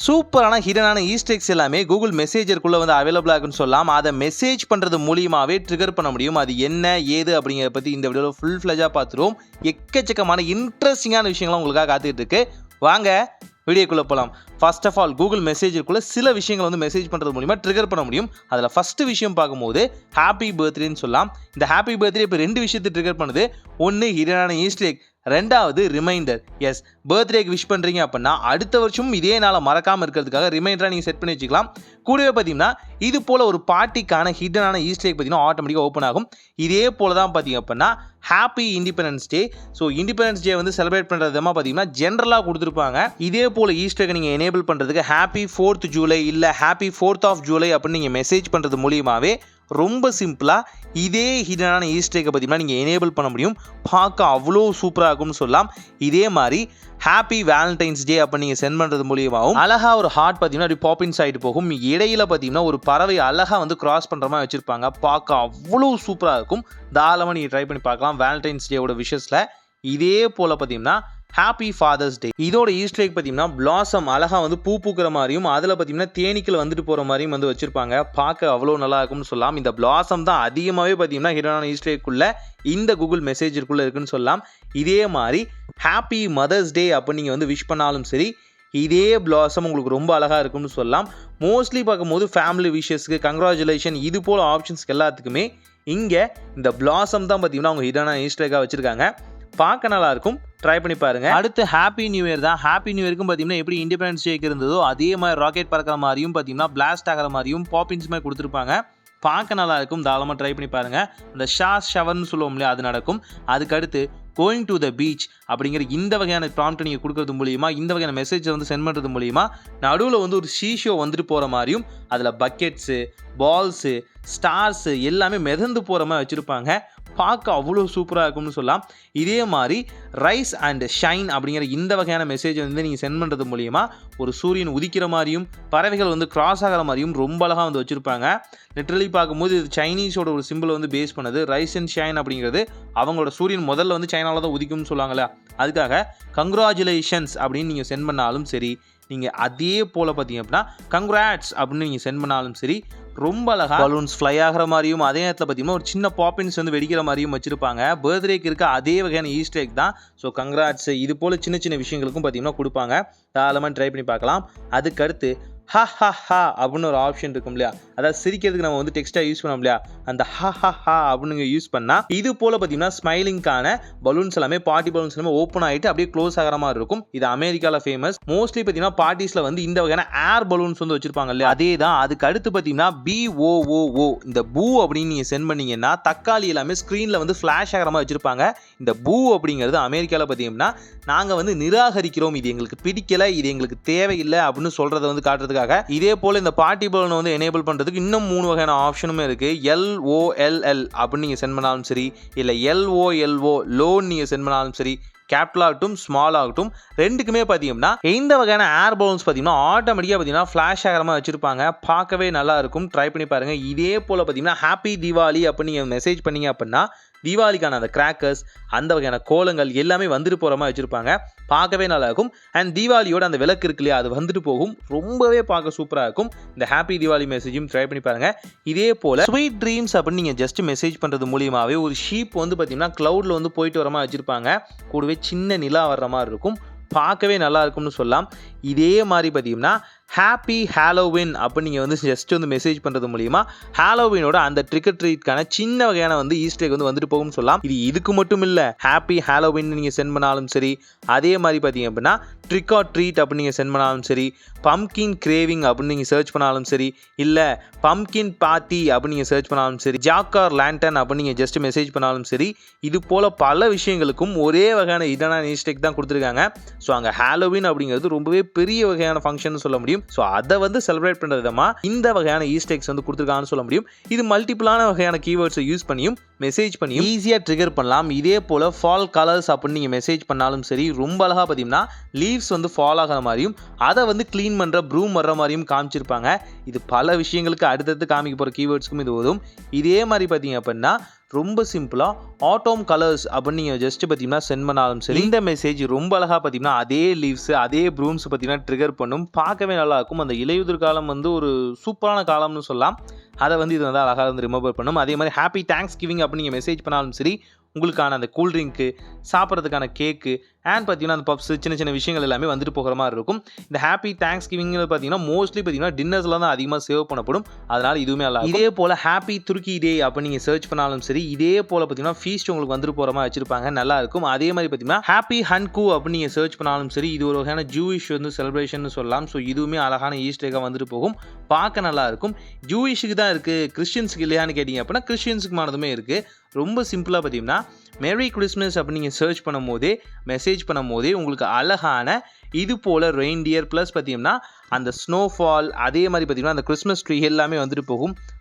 சூப்பரான ஹிடனான Easter X எல்லாமே Google மெசேஜருக்குள்ளே வந்து அவைலபிளாக இருக்குன்னு சொல்லலாம். அதை மெசேஜ் பண்ணுறது மூலியமாகவே ட்ரிகர் பண்ண முடியும். அது என்ன ஏது அப்படிங்கிறத பற்றி இந்த வீடியோவில் ஃபுல் ஃப்ளெஜாக பார்த்துருவோம். எக்கச்சக்கமான இன்ட்ரெஸ்டிங்கான விஷயங்கள்லாம் உங்களுக்காக காத்துக்கிட்டு இருக்கு. வாங்க வீடியோக்குள்ளே போகலாம். ஃபர்ஸ்ட் ஆஃப் ஆல் கூகுள் மெசேஜருக்குள்ளே சில விஷயங்கள் வந்து மெசேஜ் பண்ணுறது மூலிமா ட்ரிகர் பண்ண முடியும். அதில் ஃபஸ்ட்டு விஷயம் பார்க்கும்போது ஹாப்பி பர்த்டேன்னு சொல்லலாம். இந்த ஹாப்பி பர்த்டே இப்போ 2 விஷயத்தை ட்ரிகர் பண்ணுது. ஒன்று ஹிடனான ஈஸ்டர் எக், ரெண்டாவது ரிமைண்டர். எஸ், பர்த்டேக்கு விஷ் பண்ணுறீங்க அப்படின்னா அடுத்த வருஷமும் இதே நாளை மறக்காமல் இருக்கிறதுக்காக ரிமைண்டராக நீங்கள் செட் பண்ணி வச்சுக்கலாம். கூடவே பார்த்தீங்கன்னா இது போல் ஒரு பார்ட்டிக்கான ஹிடனான ஈஸ்டர் எக் பார்த்தீங்கன்னா ஆட்டோமேட்டிக்காக ஓப்பன் ஆகும். இதே போல் தான் பார்த்தீங்க அப்படின்னா happy independence day. So independence day வந்து செலிப்ரேட் பண்ணுறது விதமாக பார்த்தீங்கன்னா ஜென்ரலாக கொடுத்துருப்பாங்க. இதே போல் ஈஸ்டர் எக் நீங்கள் எனேபிள் பண்ணுறதுக்கு ஹாப்பி 4th ஜூலை இல்லை ஹாப்பி 4th ஆஃப் ஜூலை அப்படின்னு நீங்கள் மெசேஜ் பண்ணுறது மூலியமாகவே ரொம்ப சிம்பிளாக இதே ஹிடனான ஈஸ்டர் எக்கை பார்த்தீங்கன்னா நீங்கள் எனேபிள் பண்ண முடியும். பார்க்க அவ்வளோ சூப்பராக இருக்கும்னு சொல்லலாம். இதே மாதிரி ஹாப்பி வேலண்டைன்ஸ் டே அப்போ நீங்கள் சென்ட் பண்ணுறது மூலியமாகவும் அழகாக ஒரு ஹார்ட் பார்த்தீங்கன்னா அப்படி பாப்பின்ஸ் ஆகிட்டு போகும். இடையில பார்த்தீங்கன்னா ஒரு பறவை அழகாக வந்து கிராஸ் பண்ணுற மாதிரி வச்சுருப்பாங்க. பார்க்க அவ்வளோ சூப்பராக இருக்கும். தாராளமாக நீங்கள் ட்ரை பண்ணி பார்க்கலாம். வேலண்டைன்ஸ் டேவோட விஷஸில் இதே போல் பார்த்தீங்கன்னா ஹாப்பி ஃபாதர்ஸ் டே, இதோட ஈஸ்டர் எக் பார்த்தீங்கன்னா பிளாசம் அழகாக வந்து பூ பூக்கிற மாதிரியும் அதில் பார்த்தீங்கன்னா தேனீக்கள் வந்துட்டு போகிற மாதிரியும் வந்து வச்சுருப்பாங்க. பார்க்க அவ்வளோ நல்லா இருக்கும்னு சொல்லலாம். இந்த பிளாசம் தான் அதிகமாகவே பார்த்தீங்கன்னா ஹிடனான ஈஸ்டர் எக்குள்ளே இந்த கூகுள் மெசேஜருக்குள்ளே இருக்குன்னு சொல்லலாம். இதே மாதிரி ஹாப்பி மதர்ஸ் டே அப்படின்னு நீங்கள் வந்து விஷ் பண்ணாலும் சரி இதே பிளாசம் உங்களுக்கு ரொம்ப அழகாக இருக்கும்னு சொல்லலாம். மோஸ்ட்லி பார்க்கும்போது ஃபேமிலி விஷஸ்க்கு கங்க்ராச்சுலேஷன் இது போல் ஆப்ஷன்ஸ்க்கு எல்லாத்துக்குமே இங்கே இந்த பிளாசம் தான் பார்த்தீங்கன்னா அவங்க ஹிடனான ஈஸ்டர் எக்காக வச்சுருக்காங்க. பார்க்க நல்லா இருக்கும். ட்ரை பண்ணி பாருங்க. அடுத்து ஹாப்பி நியூ இயர் தான். ஹாப்பி நியூ இயருக்கும் பார்த்தீங்கன்னா எப்படி இண்டிபெண்டன்ஸ் டேக்கு இருந்ததோ அதே மாதிரி ராக்கெட் பறக்கிற மாதிரியும் பார்த்தீங்கன்னா பிளாஸ்ட் ஆகிற மாதிரியும் பாப்பின்ஸ் மாதிரி கொடுத்துருப்பாங்க. பார்க்க நல்லா இருக்கும். தாராளமாக ட்ரை பண்ணி பாருங்க. இந்த ஷவர்னு சொல்லுவோம் இல்லையா, அது நடக்கும். அதுக்கடுத்து கோயிங் டு த பீச் அப்படிங்கிற இந்த வகையான ப்ராம்ப்ட் நீங்கள் கொடுக்கறது மூலியமா இந்த வகையான மெசேஜை வந்து சென்ட் பண்ணுறது மூலியமா நடுவில் வந்து ஒரு ஷீஷோ வந்துட்டு போகிற மாதிரியும் அதில் பக்கெட்ஸு பால்ஸு ஸ்டார்ஸு எல்லாமே மிதந்து போகிற மாதிரி வச்சுருப்பாங்க. பார்க்க அவ்வளோ சூப்பராக இருக்கும்னு சொல்லலாம். இதே மாதிரி ரைஸ் அண்ட் ஷைன் அப்படிங்கிற இந்த வகையான மெசேஜை வந்து நீங்கள் சென்ட் பண்ணுறது மூலிமா ஒரு சூரியன் உதிக்கிற மாதிரியும் பறவைகள் வந்து கிராஸ் ஆகிற மாதிரியும் ரொம்ப அழகாக வந்து வச்சுருப்பாங்க. லிட்ரலி பார்க்கும்போது இது சைனீஸோட ஒரு சிம்பிளை வந்து பேஸ் பண்ணது. ரைஸ் அண்ட் ஷைன் அப்படிங்கிறது அவங்களோட சூரியன் முதல்ல வந்து சைனாவில் தான் உதிக்கும்னு சொல்லுவாங்களே, அதுக்காக கங்க்ராச்சுலேஷன்ஸ் அப்படின்னு நீங்கள் சென்ட் பண்ணாலும் சரி, நீங்கள் அதே போல் பார்த்தீங்க அப்படின்னா கங்க்ராட்ஸ் அப்படின்னு நீங்கள் சென்ட் பண்ணாலும் சரி ரொம்ப அழகாக பலூன்ஸ் ஃப்ளை ஆகிற மாதிரியும் அதே நேரத்தில் பார்த்தீங்கன்னா ஒரு சின்ன பாப்பின்ஸ் வந்து வெடிக்கிற மாதிரியும் வச்சுருப்பாங்க. பர்த்டேக்கு இருக்க அதே வகையான ஈஸ்டர் எக் தான். ஸோ கங்க்ராட்ஸ் இது போல் சின்ன சின்ன விஷயங்களுக்கும் பார்த்தீங்கன்னா கொடுப்பாங்க. தாராளமாக ட்ரை பண்ணி பார்க்கலாம். அதுக்கடுத்து ஹா ஹா ஹா அப்படின்னு ஒரு ஆப்ஷன் இருக்கும் இல்லையா, அதாவது சிரிக்கிறதுக்கு நம்ம வந்து டெக்ஸ்ட்டாக யூஸ் பண்ணோம் இல்லையா, அந்த ஹா ஹா ஹா அப்படின்னு யூஸ் பண்ணால் இது போல் பார்த்தீங்கன்னா ஸ்மைலிங்கான பலூன்ஸ் எல்லாமே பார்ட்டி பலூன்ஸ் எல்லாமே ஓப்பன் ஆகிட்டு அப்படியே க்ளோஸ் ஆகிற மாதிரி இருக்கும். இது அமெரிக்காவில் ஃபேமஸ். மோஸ்ட்லி பார்த்தீங்கன்னா பார்ட்டிஸில் வந்து இந்த வகையான ஏர் பலூன்ஸ் வந்து வச்சிருப்பாங்க இல்லையா, அதே தான். அதுக்கு அடுத்து பார்த்தீங்கன்னா BOOO இந்த பூ அப்படின்னு நீங்கள் சென்ட் பண்ணீங்கன்னா தக்காளி எல்லாமே ஸ்க்ரீனில் வந்து ஃப்ளாஷ் ஆகிற மாதிரி வச்சிருப்பாங்க. இந்த பூ அப்படிங்கிறது அமெரிக்காவில் பார்த்தீங்கன்னா நாங்கள் வந்து நிராகரிக்கிறோம், இது எங்களுக்கு பிடிக்கல, இது எங்களுக்கு தேவையில்லை அப்படின்னு சொல்கிறத வந்து காட்டுறதுக்கு. இதே போல இந்த பார்ட்டி பலூனை வந்து எனேபிள் பண்றதுக்கு இன்னும் 3 வகையான ஆப்ஷனுமே இருக்கு. LOLL அப்படின்னு நீங்க சென்ட் பண்ணாலும் சரி, இல்ல LOLO லோன் நீங்க சென்ட் பண்ணாலும் சரி, கேபிட்டல் ஆகட்டும் ஸ்மால் ஆகட்டும் ரெண்டுக்குமே பார்த்தீங்கன்னா இந்த வகையான ஏர் பலூன்ஸ் பார்த்தீங்கன்னா ஆட்டோமேட்டிக்காக பார்த்தீங்கன்னா ஃப்ளாஷ் ஆகிற மாதிரி வச்சிருப்பாங்க. பார்க்கவே நல்லா இருக்கும். ட்ரை பண்ணி பாருங்க. இதே போல பார்த்தீங்கன்னா ஹாப்பி தீபாவளி அப்படின்னு நீங்கள் மெசேஜ் பண்ணீங்க அப்படின்னா தீபாவளிக்கான அந்த கிராக்கர்ஸ் அந்த வகையான கோலங்கள் எல்லாமே வந்துட்டு போகிற மாதிரி வச்சுருப்பாங்க. பார்க்கவே நல்லா இருக்கும். அண்ட் தீபாவளியோட அந்த விளக்கு இருக்கு இல்லையா, அது வந்துட்டு போகும். ரொம்பவே பார்க்க சூப்பராக இருக்கும். இந்த ஹாப்பி தீபாவளி மெசேஜும் ட்ரை பண்ணி பாருங்கள். இதே போல் ஸ்வீட் ட்ரீம்ஸ் அப்படின்னு நீங்கள் ஜஸ்ட் மெசேஜ் பண்ணுறது மூலியமாகவே ஒரு ஷீப் வந்து பார்த்தீங்கன்னா க்ளவுடில் வந்து போயிட்டு வர மாதிரி வச்சுருப்பாங்க. கூடவே சின்ன நிலா வர்ற மாதிரி இருக்கும். பார்க்கவே நல்லா இருக்கும்னு சொல்லலாம். இதே மாதிரி பார்த்தீங்கன்னா ஹாப்பி ஹாலோவின் அப்போ நீங்கள் வந்து ஜஸ்ட் வந்து மெசேஜ் பண்ணுறது மூலிமா ஹாலோவினோட அந்த ட்ரிக் ட்ரீட்கான சின்ன வகையான வந்து ஈஸ்டர் எக் வந்து வந்துட்டு போகும்னு சொல்லலாம். இது இதுக்கு மட்டும் இல்லை, ஹாப்பி ஹாலோவின் நீங்கள் சென்ட் பண்ணாலும் சரி, அதே மாதிரி பார்த்தீங்க அப்படின்னா ட்ரிக் ஆர் ட்ரீட் அப்படின்னு நீங்கள் சென்ட் பண்ணாலும் சரி, பம்கின் கிரேவிங் அப்படின்னு நீங்கள் சர்ச் பண்ணாலும் சரி, இல்லை பம்கின் பார்ட்டி அப்படின்னு நீங்கள் சர்ச் பண்ணாலும் சரி, ஜாக் ஆர் லேண்டன் அப்படின்னு நீங்கள் ஜஸ்ட் மெசேஜ் பண்ணாலும் சரி, இது போல் பல விஷயங்களுக்கும் ஒரே வகையான ஹிடனான ஈஸ்டர் எக் தான் கொடுத்துருக்காங்க. ஸோ அங்கே ஹாலோவின் அப்படிங்கிறது ரொம்பவே பெரிய வகையான ஃபங்க்ஷன் சொல்ல முடியும். ஸோ அதை வந்து செலிப்ரேட் பண்ணுற விதமாக இந்த வகையான ஈஸ்டர் எக்ஸ் வந்து கொடுத்துருக்காங்கன்னு சொல்ல முடியும். இது மல்டிபிளான வகையான கீவேர்ட்ஸை யூஸ் பண்ணியும் மெசேஜ் பண்ணியும் ஈஸியாக ட்ரிகர் பண்ணலாம். இதே போல் ஃபால் கலர்ஸ் அப்படின்னு நீங்கள் மெசேஜ் பண்ணாலும் சரி ரொம்ப அழகாக பார்த்தீங்கன்னா லீவ்ஸ் வந்து ஃபால் ஆகிற மாதிரியும் அதை வந்து க்ளீன் பண்ணுற ப்ரூம் வர்ற மாதிரியும் காமிச்சிருப்பாங்க. இது பல விஷயங்களுக்கு அடுத்தடுத்து காமிக்க போகிற கீவேர்ட்ஸ்க்கும் இது வரும். இதே மாதிரி பார்த்தீங்க அப்படின்னா ரொம்ப சிம்பிளாக ஆட்டோம் கலர்ஸ் அப்படின்னு நீங்கள் ஜஸ்ட் பார்த்தீங்கன்னா சென்ட் பண்ணாலும் சரி, இந்த மெசேஜ் ரொம்ப அழகாக பார்த்தீங்கன்னா அதே லீவ்ஸ் அதே ப்ரூம்ஸ் பார்த்தீங்கன்னா ட்ரிகர் பண்ணும். பார்க்கவே நல்லாயிருக்கும். அந்த இலையுதிர் காலம் வந்து ஒரு சூப்பரான காலம்னு சொல்லலாம். அதை வந்து இது வந்து அழகாக வந்து ரிமெம்பர் பண்ணும். அதே மாதிரி ஹாப்பி தேங்க்ஸ் கிவிங் அப்படின்னு நீங்கள் மெசேஜ் பண்ணாலும் சரி, உங்களுக்கான அந்த கூல்ட்ரிங்க்கு, சாப்பிட்றதுக்கான கேக்கு அண்ட் பார்த்தீங்கன்னா அந்த பப்ஸ் சின்ன சின்ன விஷயங்கள் எல்லாமே வந்துட்டு போகிற மாதிரி இருக்கும். இந்த ஹாப்பி தேங்க்ஸ் கிவிங்கிறது பார்த்தீங்கன்னா மோஸ்ட்லி பார்த்தீங்கன்னா டின்னர்ஸில் தான் அதிகமாக சேவ் பண்ணப்படும். அதனால் இதுவுமே நல்லா. இதே போல் ஹாப்பி துருக்கி டே அப்போ நீங்கள் சர்ச் பண்ணாலும் சரி, இதே போல் பார்த்தீங்கன்னா ஃபீஸ்ட் உங்களுக்கு வந்துட்டு போகிற மாதிரி வச்சிருப்பாங்க. நல்லா இருக்கும். அதே மாதிரி பார்த்தீங்கன்னா ஹாப்பி ஹன்கூ அப்படின்னு நீங்கள் சர்ச் பண்ணாலும் சரி, இது ஒரு வகையான ஜூயிஷ் வந்து செலிப்ரேஷன் சொல்லலாம். ஸோ இதுவுமே அழகான ஈஸ்டர்காக வந்துட்டு போகும். பார்க்க நல்லா இருக்கும். ஜூயிஷுக்கு தான் இருக்குது, கிறிஸ்டியன்ஸுக்கு இல்லையான்னு கேட்டிங்க அப்படின்னா கிறிஸ்டியன்ஸுக்குமானதுமே இருக்குது. ரொம்ப சிம்பிளாக பார்த்தீங்கன்னா மேரி கிறிஸ்மஸ் அப்படின்னு நீங்கள் சர்ச் பண்ணும்போதே மெசேஜ் பண்ணும்போதே உங்களுக்கு அழகான இது போல் ரெயின்டியர் ப்ளஸ் பார்த்தீங்கன்னா அந்த ஸ்னோஃபால் அதே மாதிரி பார்த்தீங்கன்னா அந்த கிறிஸ்மஸ் ட்ரீ எல்லாமே வந்துட்டு போகும்.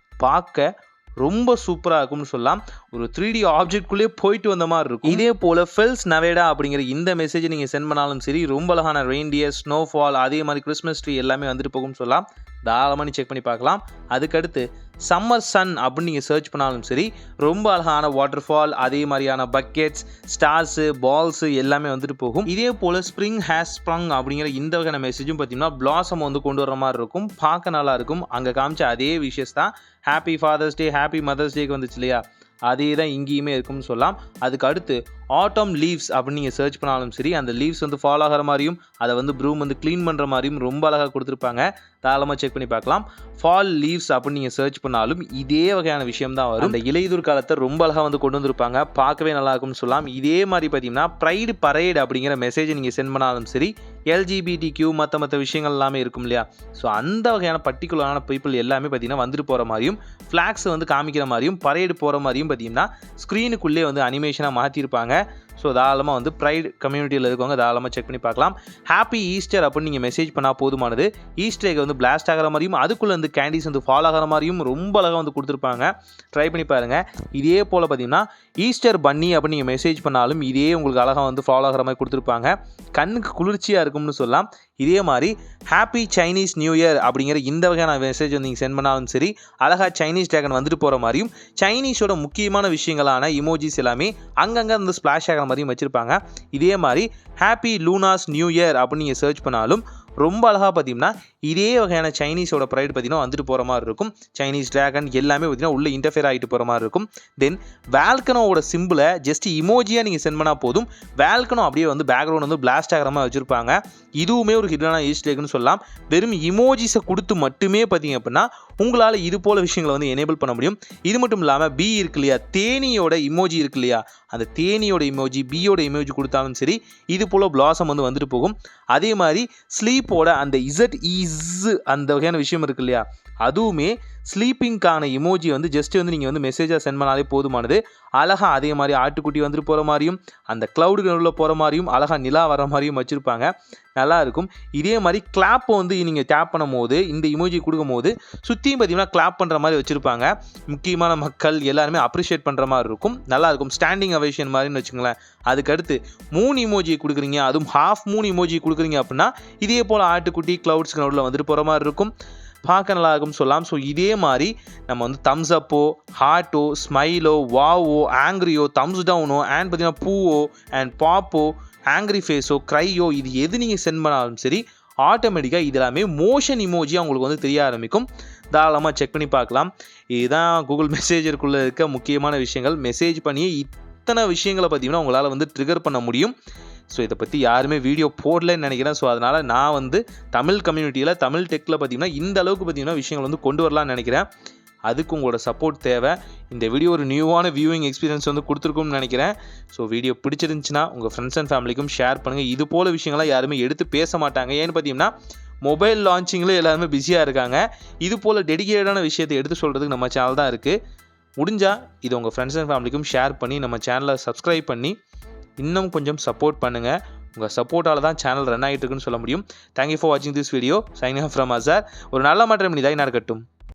பார்க்க ரொம்ப சூப்பராக இருக்கும்னு சொல்லலாம். ஒரு 3D ஆப்ஜெக்ட்குள்ளேயே போயிட்டு வந்த மாதிரி இருக்கும். இதே போல் ஃபெல்ஸ் நவேடா அப்படிங்கிற இந்த மெசேஜ் நீங்கள் சென்ட் பண்ணாலும் சரி, ரொம்ப அழகான ரெயின்டியர் ஸ்னோஃபால் அதே மாதிரி கிறிஸ்மஸ் ட்ரீ எல்லாமே வந்துட்டு போகும்னு சொல்லலாம். தாராளமாக செக் பண்ணி பார்க்கலாம். அதுக்கடுத்து சம்மர் சன் அப்படின்னு நீங்கள் சர்ச் பண்ணாலும் சரி, ரொம்ப அழகான வாட்டர் ஃபால் அதே மாதிரியான பக்கெட்ஸ் ஸ்டார்ஸு பால்ஸு எல்லாமே வந்துட்டு போகும். இதே போல் ஸ்ப்ரிங் ஹேஸ் ஸ்ப்ரங் அப்படிங்கிற இந்த வகையான மெசேஜும் பார்த்தீங்கன்னா பிளாசம் வந்து கொண்டு வர மாதிரி இருக்கும். பார்க்க நல்லா இருக்கும். அங்கே காமிச்ச அதே விஷயஸ் தான் happy father's day happy mother's டேக்கு வந்துச்சு இல்லையா, அதே தான் இங்கேயுமே இருக்கும்னு சொல்லலாம். அதுக்கு அடுத்து ஆட்டம் லீவ்ஸ் அப்படின்னு நீங்கள் சர்ச் பண்ணாலும் சரி, அந்த லீவ்ஸ் வந்து ஃபால் ஆகிற மாதிரியும் அதை வந்து ப்ரூம் வந்து க்ளீன் பண்ணுற மாதிரியும் ரொம்ப அழகாக கொடுத்துருப்பாங்க. தாராளமாக செக் பண்ணி பார்க்கலாம். ஃபால் லீவ்ஸ் அப்படின்னு நீங்கள் சர்ச் பண்ணாலும் இதே வகையான விஷயம் தான் வரும். அந்த இலையுதிர் காலத்தை ரொம்ப அழகாக வந்து கொண்டு வந்திருப்பாங்க. பார்க்கவே நல்லா இருக்கும்னு சொல்லலாம். இதே மாதிரி பார்த்தீங்கன்னா ப்ரைடு பரேட் அப்படிங்கிற மெசேஜை நீங்கள் சென்ட் பண்ணாலும் சரி, LGBTQ மற்ற விஷயங்கள் எல்லாமே இருக்கும் இல்லையா, ஸோ அந்த வகையான பர்டிகுலரான பீப்புள் எல்லாமே பார்த்தீங்கன்னா வந்துட்டு போகிற மாதிரியும் ஃப்ளாக்ஸை வந்து காமிக்கிற மாதிரியும் பரேடு போகிற மாதிரியும் பார்த்தீங்கன்னா ஸ்க்ரீனுக்குள்ளே வந்து அனிமேஷனாக மாற்றிருப்பாங்க. ஸோ தாராளமாக வந்து ப்ரைட் கம்யூனிட்டியில் இருக்கவங்க தாராளமாக செக் பண்ணி பார்க்கலாம். ஹாப்பி ஈஸ்டர் அப்படின்னு நீங்கள் மெசேஜ் பண்ணால் போதுமானது. ஈஸ்டர் எக் வந்து பிளாஸ்ட் ஆகிற மாதிரியும் அதுக்குள்ளே வந்து கேண்டீஸ் வந்து ஃபால் ஆகிற மாதிரியும் ரொம்ப அழகாக வந்து கொடுத்துருப்பாங்க. ட்ரை பண்ணி பாருங்கள். இதே போல் பார்த்தீங்கன்னா ஈஸ்டர் பன்னி அப்படின்னு நீங்கள் மெசேஜ் பண்ணாலும் இதே உங்களுக்கு அழகாக வந்து ஃபால் ஆகிற மாதிரி கொடுத்துருப்பாங்க. கண்ணுக்கு குளிர்ச்சியாக இருக்கும்னு சொல்லலாம். இதே மாதிரி ஹாப்பி சைனீஸ் நியூ இயர் அப்படிங்கிற இந்த வகையான மெசேஜ் வந்து நீங்கள் சென்ட் பண்ணாலும் சரி, அழகாக சைனீஸ் டிராகன் வந்துட்டு போகிற மாதிரியும் சைனீஸோட முக்கியமான விஷயங்களான இமோஜிஸ் எல்லாமே அங்கங்கே வந்து ஸ்ப்ளாஷ் ஆகிற மாதிரியும் வச்சுருப்பாங்க. இதே மாதிரி ஹாப்பி லூனாஸ் நியூ இயர் அப்படின்னு நீங்கள் சர்ச் பண்ணாலும் ரொம்ப அழகாக பார்த்தீங்கன்னா இதே வகையான சைனீஸோட ப்ரைட் பார்த்தீங்கன்னா வந்துட்டு போகிற மாதிரி இருக்கும். சைனீஸ் டிராகன் எல்லாமே பார்த்தீங்கன்னா உள்ளே இன்டர்ஃபியர் ஆகிட்டு போகிற மாதிரி இருக்கும். தென் வேல்கனோட சிம்பிளை ஜஸ்ட் இமோஜியாக நீங்கள் சென்ட் பண்ணால் போதும். வேல்கனோ அப்படியே வந்து பேக்ரவுண்ட் வந்து பிளாஸ்ட் ஆகிற மாதிரி வச்சுருப்பாங்க. இதுவுமே ஒரு ஹிடனான ஈஸ்டர் எக்னு சொல்லலாம். வெறும் இமோஜிஸை கொடுத்து மட்டுமே பார்த்தீங்க அப்படின்னா உங்களால் இது போல் விஷயங்களை வந்து எனேபிள் பண்ண முடியும். இது மட்டும் இல்லாமல் பி இருக்கு இல்லையா, தேனியோட இமோஜி இருக்கு இல்லையா, அந்த தேனியோட இமோஜி பியோட இமோஜி கொடுத்தாலும் சரி இது போல் பிளாசம் வந்து வந்துட்டு போகும். அதே மாதிரி ஸ்லீப்போட அந்த அந்த வகையான விஷயம் இருக்கு இல்லையா, அதுவுமே ஸ்லீப்பிங்கான இமோஜி வந்து ஜஸ்ட் வந்து நீங்கள் வந்து மெசேஜாக சென்ட் பண்ணாலே போதுமானது. அழகாக அதே மாதிரி ஆட்டுக்குட்டி வந்துட்டு போகிற மாதிரியும் அந்த க்ளவுடுக்கு நடுவில் போகிற மாதிரியும் அழகாக நிலா வர மாதிரியும் வச்சுருப்பாங்க. நல்லாயிருக்கும். இதே மாதிரி கிளாப்பை வந்து நீங்கள் டேப் பண்ணும் போது இந்த இமோஜி கொடுக்கும் போது சுற்றியும் பார்த்தீங்கன்னா கிளாப் பண்ணுற மாதிரி வச்சுருப்பாங்க. முக்கியமான மக்கள் எல்லாருமே அப்ரிஷியேட் பண்ணுற மாதிரி இருக்கும். நல்லாயிருக்கும். ஸ்டாண்டிங் அவேஷன் மாதிரின்னு வச்சுங்களேன். அதுக்கடுத்து 3 இமோஜி கொடுக்குறீங்க, அதுவும் ஹாஃப் 3 இமோஜி கொடுக்குறீங்க அப்படின்னா இதே போல் ஆட்டுக்குட்டி க்ளவுட்ஸ்க்கு நடுவில் வந்துட்டு போகிற மாதிரி இருக்கும். பார்க்க நல்லா இருக்கும்னு சொல்லலாம். ஸோ இதே மாதிரி நம்ம வந்து தம்ஸ் அப்போ ஹார்ட்டோ ஸ்மைலோ வாவோ ஆங்க்ரியோ தம்ஸ் டவுனோ அண்ட் பார்த்தீங்கன்னா பூவோ அண்ட் பாப்போ ஆங்க்ரி ஃபேஸோ க்ரையோ இது எது நீங்கள் சென்ட் பண்ணாலும் சரி ஆட்டோமேட்டிக்காக இது எல்லாமே மோஷன் இமோஜியாக உங்களுக்கு வந்து தெரிய ஆரம்பிக்கும். தாராளமாக செக் பண்ணி பார்க்கலாம். இதுதான் கூகுள் மெசேஜருக்குள்ளே இருக்க முக்கியமான விஷயங்கள். மெசேஜ் பண்ணியே இத்தனை விஷயங்களை பார்த்தீங்கன்னா உங்களால் வந்து ட்ரிகர் பண்ண முடியும். ஸோ இதை பற்றி யாருமே வீடியோ போடலன்னு நினைக்கிறேன். ஸோ அதனால் நான் வந்து தமிழ் கம்யூனிட்டியில் தமிழ் டெக்கில் பார்த்தீங்கன்னா இந்த அளவுக்கு பார்த்தீங்கன்னா விஷயங்கள் வந்து கொண்டு வரலான்னு நினைக்கிறேன். அதுக்கு உங்களோட சப்போர்ட் தேவை. இந்த வீடியோ ஒரு நியூவான வியூவிங் எக்ஸ்பீரியன்ஸ் வந்து கொடுத்துருக்கும்னு நினைக்கிறேன். ஸோ வீடியோ பிடிச்சிருந்துச்சுன்னா உங்கள் ஃப்ரெண்ட்ஸ் அண்ட் ஃபேமிலிக்கும் ஷேர் பண்ணுங்கள். இது போல் விஷயங்கள்லாம் யாருமே எடுத்து பேச மாட்டாங்க. ஏன்னு பார்த்தீங்கன்னா மொபைல் லான்ச்சிங்கில் எல்லாருமே பிஸியாக இருக்காங்க. இது போல் டெடிகேட்டடான விஷயத்தை எடுத்து சொல்கிறதுக்கு நம்ம சேனல் தான் இருக்குது. முடிஞ்சால் இது உங்கள் ஃப்ரெண்ட்ஸ் அண்ட் ஃபேமிலிக்கும் ஷேர் பண்ணி நம்ம சேனலை சப்ஸ்கிரைப் பண்ணி இன்னும் கொஞ்சம் சப்போர்ட் பண்ணுங்கள். உங்கள் சப்போர்ட்டால் தான் சேனல் ரன் ஆகிட்டு இருக்குன்னு சொல்ல முடியும். தேங்க்யூ ஃபார் வாட்சிங் this video. Signing off from Azhar. ஒரு நல்ல மாற்றம் இதாக நடக்கட்டும்.